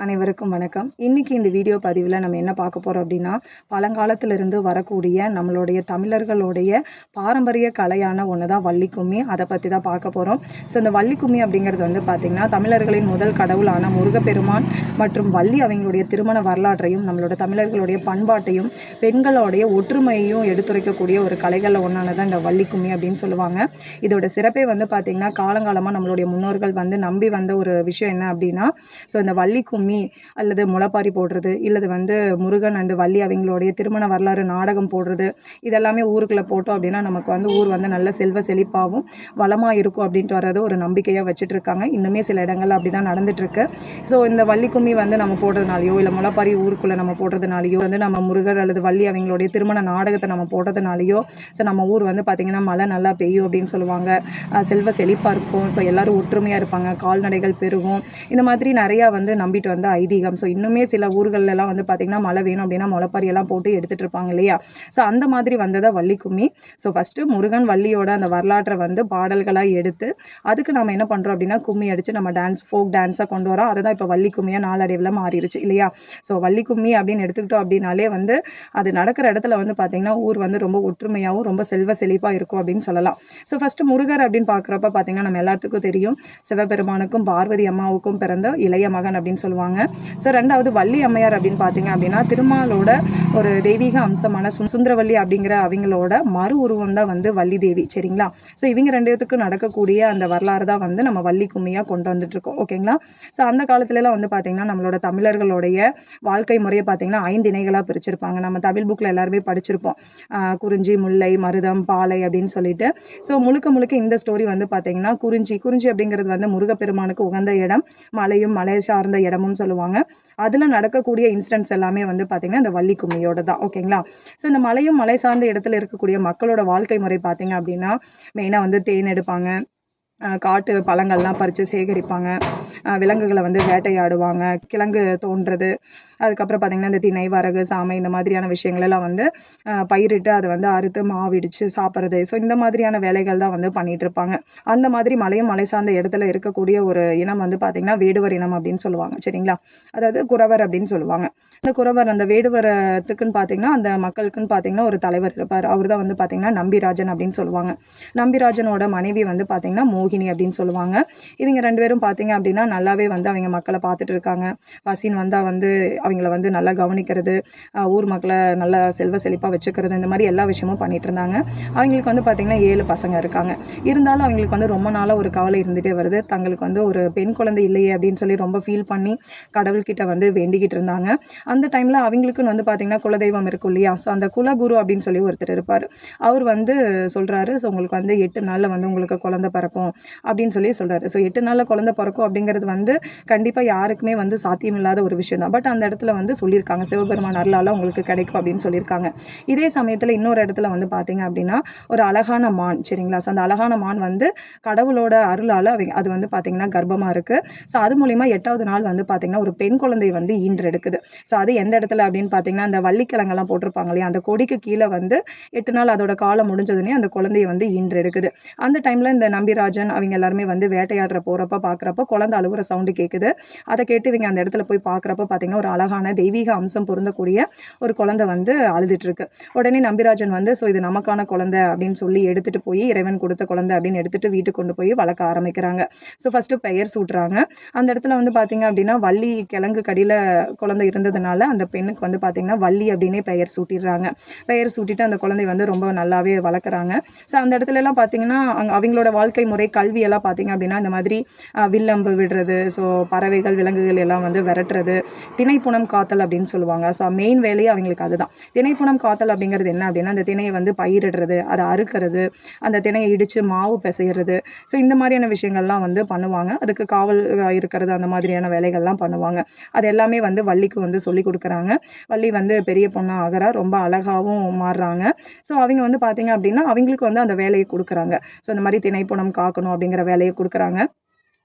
அனைவருக்கும் வணக்கம். இன்றைக்கி இந்த வீடியோ பதிவில் நம்ம என்ன பார்க்க போகிறோம் அப்படின்னா, பழங்காலத்திலிருந்து வரக்கூடிய நம்மளுடைய தமிழர்களுடைய பாரம்பரிய கலையான ஒன்று தான் வள்ளி கும்மி. அதை பற்றி தான் பார்க்க போகிறோம். ஸோ இந்த வள்ளி கும்மி அப்படிங்கிறது வந்து பார்த்திங்கன்னா, தமிழர்களின் முதல் கடவுளான முருகப்பெருமான் மற்றும் வள்ளி அவங்களுடைய திருமண வரலாற்றையும் நம்மளோட தமிழர்களுடைய பண்பாட்டையும் பெண்களுடைய ஒற்றுமையையும் எடுத்துரைக்கக்கூடிய ஒரு கலைகளில் ஒன்றானதான் இந்த வள்ளி கும்மி அப்படின்னு சொல்லுவாங்க. இதோட சிறப்பே வந்து பார்த்திங்கன்னா, காலங்காலமாக நம்மளுடைய முன்னோர்கள் வந்து நம்பி வந்த ஒரு விஷயம் என்ன அப்படின்னா, ஸோ இந்த வள்ளி கும்மி அல்லது முளைப்பாரி போடுறது, இல்லது வந்து முருகன் அண்டு வள்ளி அவங்களுடைய திருமண வரலாறு நாடகம் போடுறது, இதெல்லாமே ஊருக்குள்ளே போட்டோம் அப்படின்னா நமக்கு வந்து ஊர் வந்து நல்ல செல்வ செழிப்பாகவும் வளமாக இருக்கும் அப்படின்ட்டு வர்றது ஒரு நம்பிக்கையாக வச்சுட்டு இருக்காங்க. இன்னுமே சில இடங்கள் அப்படி தான் நடந்துட்டுருக்கு. ஸோ இந்த வள்ளி கும்மி வந்து நம்ம போடுறதுனாலையோ இல்லை முளைப்பாரி ஊருக்குள்ளே நம்ம போடுறதுனாலையோ வந்து நம்ம முருகர் அல்லது வள்ளி அவங்களுடைய திருமண நாடகத்தை நம்ம போடுறதுனாலையோ ஸோ நம்ம ஊர் வந்து பார்த்திங்கன்னா மழை நல்லா பெய்யும் அப்படின்னு சொல்லுவாங்க. செல்வ செழிப்பாக இருக்கும். ஸோ எல்லோரும் ஒற்றுமையாக இருப்பாங்க, கால்நடைகள் பெருகும், இந்த மாதிரி நிறையா வந்து நம்பிட்டு வந்து ஐதீகம். ஸோ இன்னுமே சில ஊர்களெல்லாம் வந்து பார்த்திங்கன்னா மழை வேணும் அப்படின்னா முளைப்பாரியெல்லாம் போட்டு எடுத்துகிட்டு இருப்பாங்க இல்லையா. ஸோ அந்த மாதிரி வந்ததா வள்ளி கும்மி. ஸோ ஃபஸ்ட்டு முருகன் வள்ளியோட அந்த வரலாற்றை வந்து பாடல்களாக எடுத்து அதுக்கு நம்ம என்ன பண்ணுறோம் அப்படின்னா கும்மி அடித்து நம்ம ஃபோக் டான்ஸாக கொண்டு வரோம். அதுதான் இப்போ வள்ளி கும்மியாக நாளடைவில் மாறிடுச்சு இல்லையா. ஸோ வள்ளி கும்மி அப்படின்னு எடுத்துக்கிட்டோம் அப்படின்னாலே வந்து அது நடக்கிற இடத்துல வந்து பார்த்திங்கன்னா ஊர் வந்து ரொம்ப ஒற்றுமையாகவும் ரொம்ப செல்வ செழிப்பாக இருக்கும் அப்படின்னு சொல்லலாம். ஸோ ஃபஸ்ட்டு முருகர் அப்படின்னு பார்க்குறப்ப பார்த்திங்கன்னா நம்ம எல்லாத்துக்கும் தெரியும், சிவபெருமானுக்கும் பார்வதி அம்மாவுக்கும் பிறந்த இளைய மகன் அப்படின்னு சொல்லுவாங்க. ஸோ ரெண்டாவது வள்ளி அம்மையார் அப்படின்னு பார்த்தீங்க அப்படின்னா திருமாலோட ஒரு தெய்வீக அம்சமான சுந்தரவள்ளி அப்படிங்கிற அவங்களோட மறு உருவம் தான் வந்து வள்ளி தேவி. சரிங்களா. ஸோ இவங்க ரெண்டு பேத்துக்கும் நடக்கக்கூடிய அந்த வரலாறு தான் வந்து நம்ம வள்ளி கும்மியாக கொண்டு வந்துட்டுருக்கோம். ஓகேங்களா. ஸோ அந்த காலத்துலலாம் வந்து பார்த்திங்கன்னா நம்மளோட தமிழர்களுடைய வாழ்க்கை முறையை பார்த்திங்கன்னா 5 இணைகளாக பிரிச்சிருப்பாங்க. நம்ம தமிழ் புக்கில் எல்லாருமே படிச்சிருப்போம். குறிஞ்சி, முல்லை, மருதம், பாலை அப்படின்னு சொல்லிட்டு. ஸோ முழுக்க இந்த ஸ்டோரி வந்து பார்த்திங்கன்னா குறிஞ்சி அப்படிங்கிறது வந்து முருகப்பெருமானுக்கு உகந்த இடம், மலையும் மலை சார்ந்த இடமும் சொல்லுவாங்க. அதில் நடக்கக்கூடிய இன்சிடென்ட்ஸ் எல்லாமே வந்து பார்த்திங்கன்னா இந்த வள்ளி கும்மியோட தான். ஓகேங்களா. ஸோ இந்த மலையும் மலை சார்ந்த இடத்துல இருக்கக்கூடிய மக்களோட வாழ்க்கை முறை பார்த்திங்க அப்படின்னா மெயினாக வந்து தேன் எடுப்பாங்க, காட்டு பழங்கள்லாம் பறித்து சேகரிப்பாங்க, விலங்குகளை வந்து வேட்டையாடுவாங்க, கிழங்கு தோன்றது, அதுக்கப்புறம் பார்த்திங்கன்னா இந்த திணை, வரகு, சாமை இந்த மாதிரியான விஷயங்களெல்லாம் வந்து பயிரிட்டு அதை வந்து அறுத்து மாவிடித்து சாப்பிட்றது. ஸோ இந்த மாதிரியான வேலைகள் தான் வந்து பண்ணிகிட்டு இருப்பாங்க. அந்த மாதிரி மலையும் மலை சார்ந்த இடத்துல இருக்கக்கூடிய ஒரு இனம் வந்து பார்த்திங்கன்னா வேடுவர் இனம் அப்படின்னு சொல்லுவாங்க. சரிங்களா. அதாவது குறவர் அப்படின்னு சொல்லுவாங்க. இந்த குறவர் அந்த வேடுவரத்துக்குன்னு பார்த்திங்கன்னா அந்த மக்களுக்குன்னு பார்த்திங்கன்னா ஒரு தலைவர் இருப்பார். அவர் தான் வந்து பார்த்திங்கன்னா நம்பிராஜன் அப்படின்னு சொல்லுவாங்க. நம்பிராஜனோட மனைவி வந்து பார்த்திங்கன்னா மோகினி அப்படின்னு சொல்லுவாங்க. இவங்க 2 பேரும் பார்த்திங்க அப்படின்னா நல்லாவே வந்து அவங்க மக்களை பார்த்துட்டு இருக்காங்க. பசின்னு வந்தால் வந்து அவங்கள வந்து நல்லா கவனிக்கிறது, ஊர் மக்களை நல்லா செல்வ செழிப்பாக வச்சுக்கிறது, இந்த மாதிரி எல்லா விஷயமும் பண்ணிகிட்டு இருந்தாங்க. அவங்களுக்கு வந்து பார்த்திங்கன்னா 7 பசங்க இருக்காங்க. இருந்தாலும் அவங்களுக்கு வந்து ரொம்ப நாளாக ஒரு கவலை இருந்துகிட்டே வருது. தங்களுக்கு வந்து ஒரு பெண் குழந்தை இல்லையே அப்படின்னு சொல்லி ரொம்ப ஃபீல் பண்ணி கடவுள்கிட்ட வந்து வேண்டிக்கிட்டு இருந்தாங்க. அந்த டைமில் அவங்களுக்குன்னு வந்து பார்த்திங்கன்னா குலதெய்வம் இருக்கும் இல்லையா. ஸோ அந்த குலகுரு அப்படின்னு சொல்லி ஒருத்தர் இருப்பார். அவர் வந்து சொல்கிறாரு, ஸோ உங்களுக்கு வந்து 8 நாளில் வந்து உங்களுக்கு குழந்தை பிறக்கும் அப்படின்னு சொல்லி சொல்கிறாரு. ஸோ 8 நாளில் குழந்தை பிறக்கும் அப்படிங்கிறது வந்து கண்டிப்பாக யாருக்குமே வந்து சாத்தியம் இல்லாத ஒரு விஷயம் தான். பட் அந்த இடத்துல வந்து சொல்லியிருக்காங்க, சிவபெருமான் அருளால் உங்களுக்கு கிடைக்கும் அப்படின்னு சொல்லியிருக்காங்க. இதே சமயத்தில் இன்னொரு இடத்துல வந்து பார்த்திங்க அப்படின்னா ஒரு அழகான மான். சரிங்களா. ஸோ அந்த அழகான மான் வந்து கடவுளோட அருளால் அது வந்து பார்த்திங்கன்னா கர்ப்பமாக இருக்குது. ஸோ அது மூலிமா 8வது நாள் வந்து பார்த்திங்கன்னா ஒரு பெண் குழந்தை வந்து ஈன்றெடுக்குது. ஸோ அது எந்த இடத்துல அப்படின்னு பார்த்திங்கன்னா அந்த வள்ளிக்கிழங்கெல்லாம் போட்டிருப்பாங்க இல்லையா, அந்த கொடிக்கு கீழே வந்து 8 நாள் அதோட காலம் முடிஞ்சதுன்னே அந்த குழந்தையை வந்து ஈன்றெடுக்குது. அந்த டைமில் இந்த நம்பிராஜன் அவங்க எல்லாருமே வந்து வேட்டையாடுற போகிறப்ப பார்க்குறப்ப குழந்தை அழுகுற சவுண்டு கேட்குது. அதை கேட்டு இவங்க அந்த இடத்துல போய் பார்க்குறப்ப பார்த்திங்கன்னா ஒரு அழகான தெய்வீக அம்சம் பொருந்தக்கூடிய ஒரு குழந்தை வந்து அழுதுட்டுருக்கு. உடனே நம்பிராஜன் வந்து ஸோ இது நமக்கான குழந்தை அப்படின்னு சொல்லி எடுத்துகிட்டு போய் இறைவன் கொடுத்த குழந்தை அப்படின்னு எடுத்துகிட்டு வீட்டுக்கு கொண்டு போய் வளர்க்க ஆரம்பிக்கிறாங்க. ஸோ ஃபஸ்ட்டு பெயர் சூட்டுறாங்க. அந்த இடத்துல வந்து பார்த்திங்க அப்படின்னா வள்ளி கிழங்கு கடியில் குழந்தை இருந்ததுனால அந்த பெண்ணுக்கு வந்து பார்த்திங்கன்னா வள்ளி அப்படின்னே பெயர் சூட்டிடுறாங்க. பெயர் சூட்டிட்டு அந்த குழந்தை வந்து ரொம்ப நல்லாவே வளர்க்குறாங்க. ஸோ அந்த இடத்துலலாம் பார்த்திங்கன்னா அவங்களோட வாழ்க்கை முறை கல்வியெல்லாம் பார்த்திங்க அப்படின்னா இந்த மாதிரி வில்லம்பு விடுறது, ஸோ பறவைகள் விலங்குகள் எல்லாம் வந்து விரட்டுறது, திணைப்புணம் காத்தல் அப்படின்னு சொல்லுவாங்க. ஸோ மெயின் வேலையே அவங்களுக்கு அதுதான். திணைப்புணம் காத்தல் அப்படிங்கிறது என்ன அப்படின்னா அந்த திணையை வந்து பயிரிடுறது, அதை அறுக்கிறது, அந்த திணையை இடித்து மாவு பிசைகிறது. ஸோ இந்த மாதிரியான விஷயங்கள்லாம் வந்து பண்ணுவாங்க. அதுக்கு காவல் இருக்கிறது, அந்த மாதிரியான வேலைகள்லாம் பண்ணுவாங்க. அது எல்லாமே வந்து வள்ளிக்கு வந்து சொல்லி கொடுக்குறாங்க. வள்ளி வந்து பெரிய பொண்ணாக ஆகிறா, ரொம்ப அழகாகவும் மாறுறாங்க. ஸோ அவங்க வந்து பார்த்திங்க அப்படின்னா அவங்களுக்கு வந்து அந்த வேலையை கொடுக்குறாங்க. ஸோ இந்த மாதிரி திணைப்புணம் காக்கணும் அப்படிங்கிற வேலையை கொடுக்குறாங்க.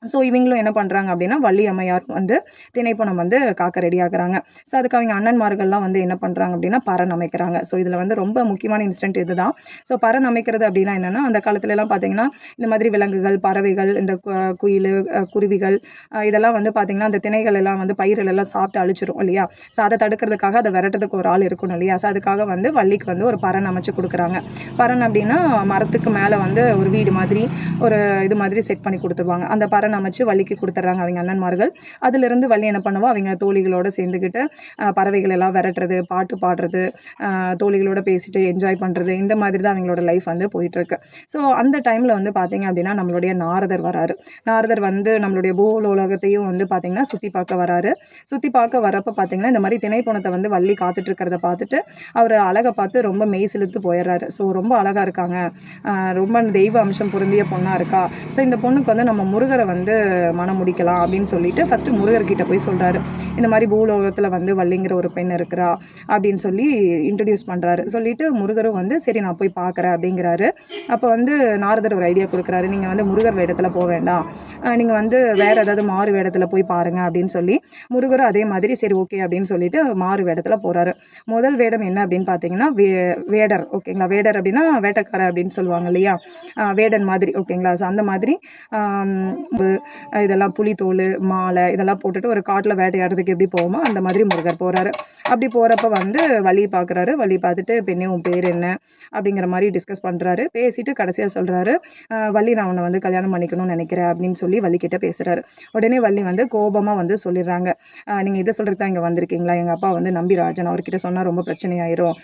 ஸோ இவங்களும் என்ன பண்ணுறாங்க அப்படின்னா வள்ளி அம்மையார் வந்து திணைப்பணம் வந்து காக்க ரெடி ஆகுறாங்க. ஸோ அதுக்கு அவங்க அண்ணன்மார்கள்லாம் வந்து என்ன பண்ணுறாங்க அப்படின்னா பரண் அமைக்கிறாங்க. ஸோ இதில் வந்து ரொம்ப முக்கியமான இன்சிடென்ட் இதுதான். ஸோ பரண் அமைக்கிறது அப்படின்னா என்னென்னா, அந்த காலத்துலலாம் பார்த்தீங்கன்னா இந்த மாதிரி விலங்குகள், பறவைகள், இந்த குயில், குருவிகள் இதெல்லாம் வந்து பார்த்திங்கன்னா அந்த திணைகள் எல்லாம் வந்து பயிர்கள் எல்லாம் சாப்பிட்டு அழிச்சிரும் இல்லையா? ஸோ அதை தடுக்கிறதுக்காக அதை விரட்டுறதுக்கு ஒரு ஆள் இருக்கணும் இல்லையா? ஸோ அதுக்காக வந்து வள்ளிக்கு வந்து ஒரு பரண் அமைச்சு கொடுக்குறாங்க. பரண் அப்படின்னா மரத்துக்கு மேலே வந்து ஒரு வீடு மாதிரி ஒரு இது மாதிரி செட் பண்ணி கொடுத்துருவாங்க. அந்த பரண் அமைச்சு வள்ளிக்கு கொடுத்துட்றாங்க அவங்க அண்ணன்மார்கள். அதிலிருந்து வள்ளி என்ன பண்ணுவா, அவங்க தோழிகளோடு சேர்ந்துக்கிட்டு பறவைகள் எல்லாம் விரட்டுறது, பாட்டு பாடுறது, தோழிகளோட பேசிட்டு என்ஜாய் பண்ணுறது, இந்த மாதிரி தான் அவங்களோட லைஃப் வந்து போயிட்டுருக்கு. ஸோ அந்த டைமில் வந்து பார்த்திங்க அப்படின்னா நம்மளுடைய நாரதர் வராரு. நாரதர் வந்து நம்மளுடைய பூலோகத்தையும் வந்து பார்த்திங்கன்னா சுற்றி பார்க்க வராரு. சுற்றி பார்க்க வரப்போ பார்த்திங்கன்னா இந்த மாதிரி திணைப்பணத்தை வந்து வள்ளி காத்துட்ருக்கிறத பார்த்துட்டு அவர் அழகை பார்த்து ரொம்ப மெய் செலுத்து போயிடுறாரு. ஸோ ரொம்ப அழகாக இருக்காங்க, ரொம்ப தெய்வ அம்சம் பொருந்திய பொண்ணாக இருக்கா, ஸோ இந்த பொண்ணுக்கு வந்து நம்ம முருகரை வந்து மனம் முடிக்கலாம் அப்படின்னு சொல்லிட்டு ஃபஸ்ட்டு முருகர்கிட்ட போய் சொல்கிறாரு. இந்த மாதிரி பூலோகத்தில் வந்து வள்ளிங்கிற ஒரு பெண் இருக்கிறா அப்படின்னு சொல்லி இன்ட்ரடியூஸ் பண்ணுறாரு. சொல்லிவிட்டு முருகரும் வந்து சரி நான் போய் பார்க்குறேன் அப்படிங்கிறாரு. அப்போ வந்து நாரதர் ஒரு ஐடியா கொடுக்குறாரு. நீங்கள் வந்து முருகர் வேடத்தில் போக வேண்டாம், நீங்கள் வந்து வேறு ஏதாவது மாறு வேடத்தில் போய் பாருங்கள் அப்படின்னு சொல்லி முருகரும் அதே மாதிரி சரி ஓகே அப்படின்னு சொல்லிட்டு மாறு வேடத்தில் போகிறாரு. முதல் வேடம் என்ன அப்படின்னு பார்த்தீங்கன்னா வேடர். ஓகேங்களா? வேடர் அப்படின்னா வேட்டக்காரர் அப்படின்னு சொல்லுவாங்க இல்லையா? வேடன் மாதிரி. ஓகேங்களா? ஸோ அந்த மாதிரி இதெல்லாம் புலித்தோல், மாலை இதெல்லாம் போட்டுட்டு ஒரு காட்டில் வேட்டையாடுறதுக்கு எப்படி போவோமோ அந்த மாதிரி முருகர் போகிறாரு. அப்படி போகிறப்ப வந்து வள்ளி பார்க்குறாரு. வள்ளி பார்த்துட்டு பெண்ணே உன் பேர் என்ன அப்படிங்கிற மாதிரி டிஸ்கஸ் பண்ணுறாரு. பேசிட்டு கடைசியாக சொல்கிறாரு, வள்ளி நான் உன்னை வந்து கல்யாணம் பண்ணிக்கணும்னு நினைக்கிறேன் அப்படின்னு சொல்லி வள்ளிக்கிட்ட பேசுகிறாரு. உடனே வள்ளி வந்து கோபமாக வந்து சொல்லிடுறாங்க, நீங்கள் இதை சொல்கிறதுக்கு தான் இங்கே வந்திருக்கீங்களா? எங்கள் அப்பா வந்து நம்பிராஜன், அவர்கிட்ட சொன்னால் ரொம்ப பிரச்சனையாயிரும்,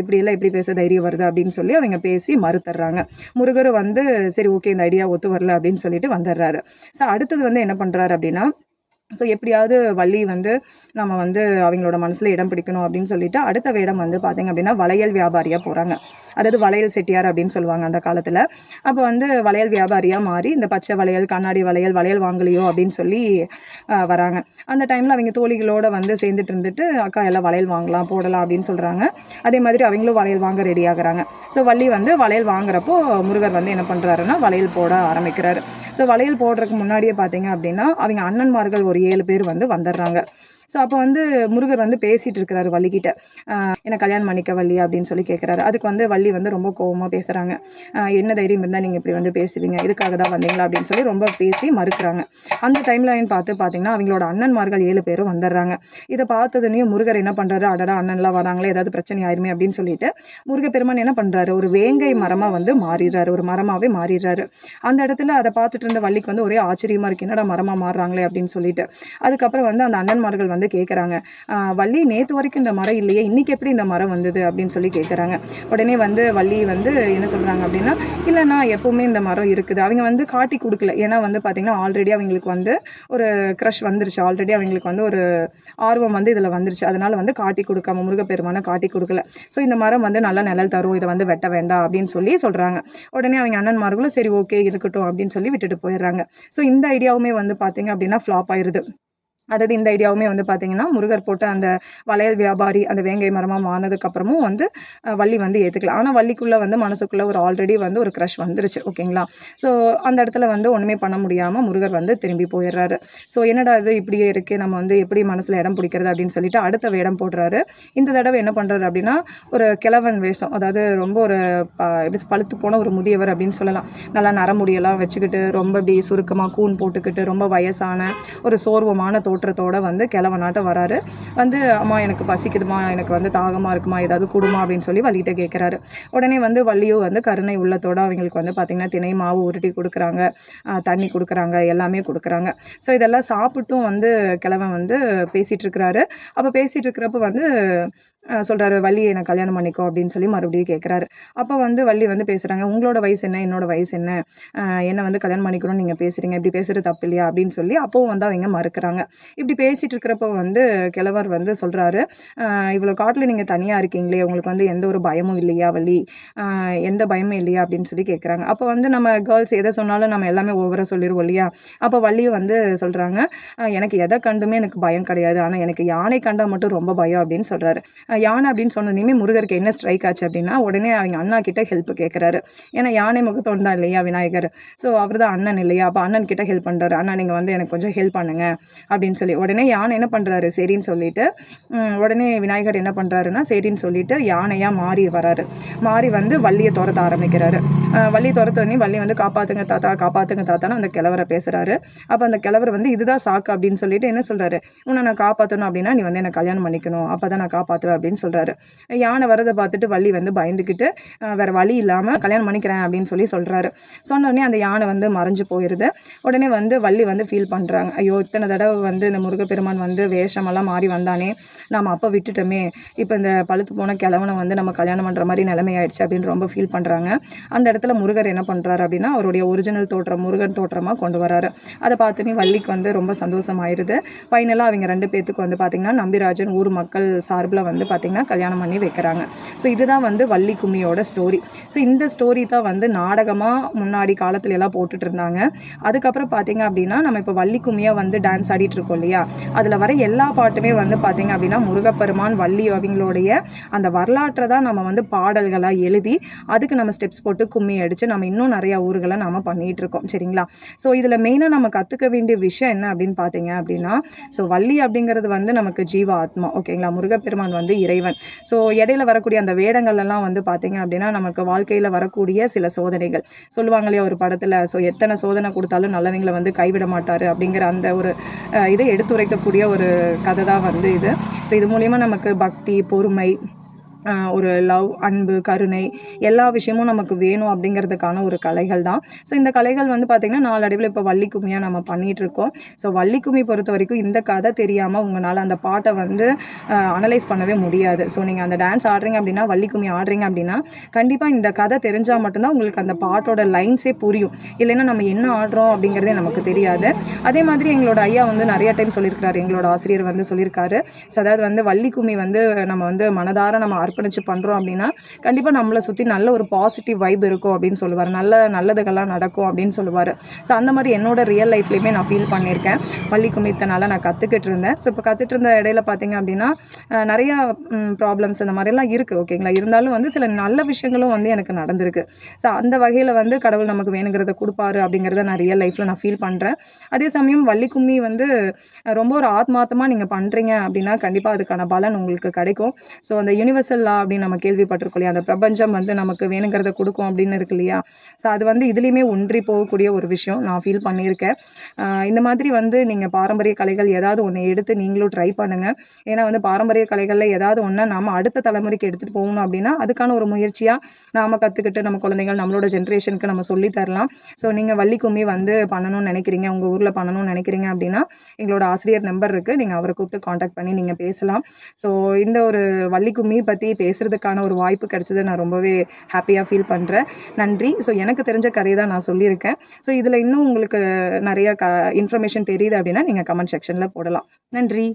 இப்படியெல்லாம் எப்படி பேச தைரியம் வருது அப்படின்னு சொல்லி அவங்க பேசி மறுத்துறாங்க. முருகர் வந்து சரி ஓகே இந்த ஐடியா ஒத்து வரல அப்படின்னு சொல்லிட்டு வந்துடுறாரு. ஸோ அடுத்தது வந்து என்ன பண்ணுறாரு அப்படின்னா, ஸோ எப்படியாவது வள்ளி வந்து நம்ம வந்து அவங்களோட மனசில் இடம் பிடிக்கணும் அப்படின்னு சொல்லிட்டு அடுத்த வேடம் வந்து பார்த்திங்க அப்படின்னா வளையல் வியாபாரியாக போகிறாங்க. அதாவது வளையல் செட்டியார் அப்படின்னு சொல்லுவாங்க அந்த காலத்தில். அப்போ வந்து வளையல் வியாபாரியாக மாறி இந்த பச்சை வளையல், கண்ணாடி வளையல், வளையல் வாங்கலையோ அப்படின்னு சொல்லி வராங்க. அந்த டைமில் அவங்க தோழிகளோடு வந்து சேர்ந்துட்டு இருந்துட்டு அக்கா எல்லாம் வளையல் வாங்கலாம் போடலாம் அப்படின்னு சொல்கிறாங்க. அதே மாதிரி அவங்களும் வளையல் வாங்க ரெடி ஆகுறாங்க. ஸோ வள்ளி வந்து வளையல் வாங்குறப்போ முருகர் வந்து என்ன பண்ணுறாருன்னா வளையல் போட ஆரம்பிக்கிறாரு. ஸோ வளையல் போடுறதுக்கு முன்னாடியே பார்த்திங்க அப்படின்னா அவங்க அண்ணன்மார்கள் ஒரு 7 பேர் வந்து வந்துடுறாங்க. ஸோ அப்போ வந்து முருகர் வந்து பேசிகிட்டு இருக்கிறாரு வள்ளிக்கிட்ட, என்னை கல்யாணம் பண்ணிக்க வள்ளி அப்படின்னு சொல்லி கேட்குறாரு. அதுக்கு வந்து வள்ளி வந்து ரொம்ப கோபமாக பேசுகிறாங்க. என்ன தைரியம் இருந்தால் நீங்கள் இப்படி வந்து பேசுவீங்க, இதுக்காக தான் வந்தீங்களா அப்படின்னு சொல்லி ரொம்ப பேசி மறுக்கிறாங்க. அந்த டைம்லைன் பார்த்திங்கன்னா அவங்களோட அண்ணன்மார்கள் 7 பேரும் வந்துடுறாங்க. இதை பார்த்ததுனையும் முருகர் என்ன பண்ணுறாரு, அடடா அண்ணன்லாம் வராங்களே ஏதாவது பிரச்சனை ஆயிருமே அப்படின்னு சொல்லிட்டு முருகப்பெருமான் என்ன பண்ணுறாரு, ஒரு வேங்கை மரமாக வந்து மாறிடுறாரு, ஒரு மரமாகவே மாறிடுறாரு. அந்த இடத்துல அதை பார்த்துட்டு இருந்த வள்ளிக்கு வந்து ஒரே ஆச்சரியமாக இருக்குது, என்னடா மரமாக மாறுறாங்களே அப்படின்னு சொல்லிட்டு. அதுக்கப்புறம் வந்து அந்த அண்ணன்மார்கள் வந்து கேட்குறாங்க, வள்ளி நேற்று வரைக்கும் இந்த மரம் இல்லையே, இன்றைக்கி எப்படி இந்த மரம் வந்தது அப்படின்னு சொல்லி கேட்குறாங்க. உடனே வந்து வள்ளி வந்து என்ன சொல்கிறாங்க அப்படின்னா, இல்லைண்ணா எப்போவுமே இந்த மரம் இருக்குது. அவங்க வந்து காட்டி கொடுக்கல, ஏன்னா வந்து பார்த்திங்கன்னா ஆல்ரெடி அவங்களுக்கு வந்து ஒரு க்ரஷ் வந்துருச்சு, ஆல்ரெடி அவங்களுக்கு வந்து ஒரு ஆர்வம் வந்து இதில் வந்துருச்சு. அதனால் வந்து காட்டி கொடுக்காம முருகப்பெருமானை காட்டி கொடுக்கல. ஸோ இந்த மரம் வந்து நல்லா நிழல் தரும், இதை வந்து வெட்ட வேண்டாம் அப்படின்னு சொல்லி சொல்கிறாங்க. உடனே அவங்க அண்ணன்மார்களும் சரி ஓகே இருக்கட்டும் அப்படின்னு சொல்லி விட்டுட்டு போயிடுறாங்க. ஸோ இந்த ஐடியாவுமே வந்து பார்த்திங்க அப்படின்னா ஃப்ளாப் ஆயிடுது. அதாவது இந்த ஐடியாவுமே வந்து பார்த்திங்கன்னா முருகர் போட்ட அந்த வளையல் வியாபாரி அந்த வேங்கை மரமாக மாறினதுக்கப்புறமும் வந்து வள்ளி வந்து ஏற்றுக்கலாம். ஆனால் வள்ளிக்குள்ளே வந்து மனசுக்குள்ளே ஒரு ஆல்ரெடி வந்து ஒரு க்ரஷ் வந்துருச்சு. ஓகேங்களா? ஸோ அந்த இடத்துல வந்து ஒன்றுமே பண்ண முடியாமல் முருகர் வந்து திரும்பி போயிடுறாரு. ஸோ என்னடா இது இப்படியே இருக்குது, நம்ம வந்து எப்படி மனசில் இடம் பிடிக்கிறது அப்படின்னு சொல்லிட்டு அடுத்த வேடம் போடுறாரு. இந்த தடவை என்ன பண்ணுறாரு அப்படின்னா ஒரு கிழவன் வேஷம், அதாவது ரொம்ப ஒரு எப்படி பழுத்து போன ஒரு முதியவர் அப்படின்னு சொல்லலாம். நல்லா நரமுடியெல்லாம் வச்சுக்கிட்டு ரொம்ப இப்படி சுருக்கமாக கூன் போட்டுக்கிட்டு ரொம்ப வயசான ஒரு சோர்வமான தோற்றத்தோடு வந்து கிழவனாட்டம் வராரு. வந்து அம்மா எனக்கு பசிக்குதுமா, எனக்கு வந்து தாகமாக இருக்குமா, ஏதாவது கொடுமா அப்படின்னு சொல்லி வள்ளிகிட்ட கேட்குறாரு. உடனே வந்து வள்ளியும் வந்து கருணை உள்ளத்தோடு அவங்களுக்கு வந்து பார்த்திங்கன்னா திணை மாவு உருட்டி கொடுக்குறாங்க, தண்ணி கொடுக்குறாங்க, எல்லாமே கொடுக்குறாங்க. ஸோ இதெல்லாம் சாப்பிட்டும் வந்து கிழவன் வந்து பேசிகிட்டு இருக்கிறாரு. அப்போ பேசிகிட்டு இருக்கிறப்ப வந்து சொல்கிறாரு, வள்ளி என்னை கல்யாணம் பண்ணிக்கோ அப்படின்னு சொல்லி மறுபடியும் கேட்குறாரு. அப்போ வந்து வள்ளி வந்து பேசுகிறாங்க, உங்களோட வயசு என்ன, என்னோட வயசு என்ன, என்னை வந்து கல்யாணம் பண்ணிக்கணும்னு நீங்கள் பேசுகிறீங்க, இப்படி பேசுகிறது தப்பு இல்லையா அப்படின்னு சொல்லி அப்போவும் வந்து அவங்க மறுக்கிறாங்க. இப்படி பேசிகிட்டு இருக்கிறப்போ வந்து கிழவர் வந்து சொல்கிறாரு, இவ்வளோ காட்டில் நீங்கள் தனியாக இருக்கீங்களே, உங்களுக்கு வந்து எந்த ஒரு பயமும் இல்லையா வள்ளி, எந்த பயமும் இல்லையா அப்படின்னு சொல்லி கேட்குறாங்க. அப்போ வந்து நம்ம கேர்ள்ஸ் எதை சொன்னாலும் நம்ம எல்லாமே ஓவராக சொல்லிடுவோம் இல்லையா. அப்போ வள்ளியும் வந்து சொல்கிறாங்க, எனக்கு எதை கண்டுமே எனக்கு பயம் கிடையாது, ஆனால் எனக்கு யானை கண்டால் மட்டும் ரொம்ப பயம் அப்படின்னு சொல்கிறாரு. யானை அப்படின்னு சொன்னதையுமே முருகருக்கு என்ன ஸ்ட்ரைக் ஆச்சு அப்படின்னா, உடனே அவங்க அண்ணா கிட்ட ஹெல்ப் கேட்குறாரு. ஏன்னா யானை முகத்தோன் தான் இல்லையா விநாயகர், ஸோ அவர் தான் அண்ணன் இல்லையா, அப்போ அண்ணன் கிட்ட ஹெல்ப் பண்ணுறாரு. அண்ணா நீங்கள் வந்து எனக்கு கொஞ்சம் ஹெல்ப் பண்ணுங்க அப்படின்னு சொல்லி உடனே யானை என்ன பண்ணுறாரு, சரின்னு சொல்லிட்டு உடனே விநாயகர் என்ன பண்ணுறாருன்னா சரின்னு சொல்லிட்டு யானையாக மாறி வராரு. மாறி வந்து வள்ளியை துரத்த ஆரம்பிக்கிறாரு. வள்ளியை துரத்தோடனே வள்ளி வந்து காப்பாற்றுங்க தாத்தா, காப்பாற்றுங்க தாத்தான்னு அந்த கிழவரை பேசுகிறாரு. அப்போ அந்த கிழவர் வந்து இதுதான் சாக்கு அப்படின்னு சொல்லிட்டு என்ன சொல்கிறாரு, உன்னை நான் காப்பாற்றணும் அப்படின்னா நீ வந்து என்னை கல்யாணம் பண்ணிக்கணும், அப்போ தான் நான் காப்பாற்றுவேன் அப்படின்னு சொல்கிறாரு. யானை வரதை பார்த்துட்டு வள்ளி வந்து பயந்துக்கிட்டு வேறு வழி இல்லாமல் கல்யாணம் பண்ணிக்கிறேன் அப்படின்னு சொல்லி சொல்கிறாரு. சொன்னோடனே அந்த யானை வந்து மறைஞ்சு போயிடுது. உடனே வந்து வள்ளி வந்து ஃபீல் பண்ணுறாங்க, ஐயோ இத்தனை தடவை வந்து இந்த முருகப்பெருமான் வந்து வேஷமெல்லாம் மாறி வந்தானே, நாம் அப்போ விட்டுட்டோமே, இப்போ இந்த பழுத்து போன கிழவனை வந்து நம்ம கல்யாணம் பண்ணுற மாதிரி நிலைமை ஆயிடுச்சு அப்படின்னு ரொம்ப ஃபீல் பண்ணுறாங்க. அந்த இடத்துல முருகர் என்ன பண்ணுறாரு அப்படின்னா அவருடைய ஒரிஜினல் தோற்றம் முருகன் தோற்றமாக கொண்டு வராரு. அதை பார்த்துனே வள்ளிக்கு வந்து ரொம்ப சந்தோஷமாயிருது. ஃபைனலாக அவங்க 2 பேத்துக்கு வந்து பார்த்திங்கன்னா நம்பிராஜன் ஊர் மக்கள் சார்பில் வந்து பார்த்திங்கன்னா கல்யாணம் பண்ணி வைக்கிறாங்க. ஸோ இதுதான் வந்து வள்ளி கும்மியோட ஸ்டோரி. ஸோ இந்த ஸ்டோரி தான் வந்து நாடகமாக முன்னாடி காலத்துல எல்லாம் போட்டுட்டு இருந்தாங்க. அதுக்கப்புறம் பார்த்திங்க அப்படின்னா நம்ம இப்போ வள்ளி கும்மியாக வந்து டான்ஸ் ஆடிட்டு இருக்கோம் இல்லையா, அதில் வர எல்லா பாட்டுமே வந்து பார்த்திங்க அப்படின்னா முருகப்பெருமான் வள்ளி அவங்களுடைய அந்த வரலாற்றை தான் நம்ம வந்து பாடல்களாக எழுதி அதுக்கு நம்ம ஸ்டெப்ஸ் போட்டு கும்மி அடித்து நம்ம இன்னும் நிறையா ஊர்களை நம்ம பண்ணிகிட்டு இருக்கோம். சரிங்களா. ஸோ இதில் மெயினாக நம்ம கற்றுக்க வேண்டிய விஷயம் என்ன அப்படின்னு பார்த்தீங்க அப்படின்னா, ஸோ வள்ளி அப்படிங்கிறது வந்து நமக்கு ஜீவ ஆத்மா. ஓகேங்களா. முருகப்பெருமான் வந்து இறைவன். ஸோ இடையில வரக்கூடிய அந்த வேடங்கள்லாம் வந்து பார்த்தீங்க அப்படின்னா நமக்கு வாழ்க்கையில் வரக்கூடிய சில சோதனைகள் சொல்லுவாங்க இல்லையா ஒரு படத்தில், ஸோ எத்தனை சோதனை கொடுத்தாலும் நல்லவங்களை வந்து கைவிட மாட்டார் அப்படிங்கிற அந்த ஒரு இதை எடுத்துரைக்கக்கூடிய ஒரு கதை தான் வந்து இது. ஸோ இது மூலிமா நமக்கு பக்தி, பொறுமை, ஒரு லவ், அன்பு, கருணை எல்லா விஷயமும் நமக்கு வேணும் அப்படிங்கிறதுக்கான ஒரு கலைகள் தான். ஸோ இந்த கலைகள் வந்து பார்த்திங்கன்னா நாளடைவில் இப்போ வள்ளி கும்மியாக நம்ம பண்ணிகிட்ருக்கோம். ஸோ வள்ளி கும்மி பொறுத்த வரைக்கும் இந்த கதை தெரியாமல் உங்களால் அந்த பாட்டை வந்து அனலைஸ் பண்ணவே முடியாது. ஸோ நீங்கள் அந்த டான்ஸ் ஆடுறீங்க அப்படின்னா, வள்ளி கும்மி ஆடுறீங்க அப்படின்னா கண்டிப்பாக இந்த கதை தெரிஞ்சால் மட்டும்தான் உங்களுக்கு அந்த பாட்டோட லைன்ஸே புரியும். இல்லைன்னா நம்ம என்ன ஆடுறோம் அப்படிங்கிறதே நமக்கு தெரியாது. அதே மாதிரி எங்களோட ஐயா வந்து நிறைய டைம் சொல்லியிருக்காரு, எங்களோட ஆசிரியர் வந்து சொல்லியிருக்காரு. ஸோ அதாவது வந்து வள்ளி கும்மி வந்து நம்ம வந்து மனதார நம்ம அர்ப்பணிச்சு பண்ணுறோம் அப்படின்னா கண்டிப்பாக நம்மளை சுற்றி நல்ல ஒரு பாசிட்டிவ் வைப் இருக்கும் அப்படின்னு சொல்லுவார். நல்லதுகள்லாம் நடக்கும் அப்படின்னு சொல்லுவார். ஸோ அந்த மாதிரி என்னோட ரியல் லைஃப்லேயுமே நான் ஃபீல் பண்ணியிருக்கேன். வள்ளி கும்மி இத்தனால நான் கற்றுக்கிட்டு இருந்தேன். ஸோ இப்போ கற்றுட்டு இருந்த இடையில பார்த்தீங்க அப்படின்னா நிறையா ப்ராப்ளம்ஸ் இந்த மாதிரிலாம் இருக்குது. ஓகேங்களா. இருந்தாலும் வந்து சில நல்ல விஷயங்களும் வந்து எனக்கு நடந்திருக்கு. ஸோ அந்த வகையில் வந்து கடவுள் நமக்கு வேணுங்கிறத கொடுப்பாரு அப்படிங்கிறத நான் ரியல் லைஃப்பில் நான் ஃபீல் பண்ணுறேன். அதே சமயம் வள்ளி கும்மி வந்து ரொம்ப ஒரு ஆத்மார்த்தமாக நீங்கள் பண்ணுறீங்க அப்படின்னா கண்டிப்பாக அதுக்கான பலன் உங்களுக்கு கிடைக்கும். ஸோ அந்த யூனிவர்சல் லா அப்படின்னு நம்ம கேள்விப்பட்டிருக்கோம் இல்லையா, அந்த பிரபஞ்சம் வந்து நமக்கு வேணுங்கிறத கொடுக்கும் அப்படின்னு இருக்கு இல்லையா. ஸோ அது வந்து இதுலேயுமே ஒன்றி போகக்கூடிய ஒரு விஷயம் நான் ஃபீல் பண்ணியிருக்கேன். இந்த மாதிரி வந்து நீங்கள் பாரம்பரிய கலைகள் ஏதாவது ஒன்று எடுத்து நீங்களும் ட்ரை பண்ணுங்கள். ஏன்னா வந்து பாரம்பரிய கலைகளில் ஏதாவது ஒன்று நம்ம அடுத்த தலைமுறைக்கு எடுத்துகிட்டு போகணும் அப்படின்னா அதுக்கான ஒரு முயற்சியாக நாம் கற்றுக்கிட்டு நம்ம குழந்தைகள் நம்மளோட ஜென்ரேஷனுக்கு நம்ம சொல்லித்தரலாம். ஸோ நீங்கள் வள்ளி கும்மி வந்து பண்ணணும்னு நினைக்கிறீங்க, உங்கள் ஊரில் பண்ணணும்னு நினைக்கிறீங்க அப்படின்னா எங்களோட ஆசிரியர் நம்பர் இருக்குது, நீங்கள் அவரை கூப்பிட்டு காண்டாக்ட் பண்ணி நீங்கள் பேசலாம். ஸோ இந்த ஒரு வள்ளி கும்மி பற்றி பேசுகிறதுக்கான ஒரு வாய்ப்பு கிடைச்சது நான் ரொம்பவே ஹாப்பியாக ஃபீல் பண்ணுறேன். நன்றி. ஸோ எனக்கு தெரிஞ்ச கதையை தான் நான் சொல்லியிருக்கேன். ஸோ இதில் இன்னும் உங்களுக்கு நிறையா இன்ஃபர்மேஷன் தெரியுது அப்படின்னா நீங்கள் கமெண்ட் செக்ஷனில் போடலாம். நன்றி.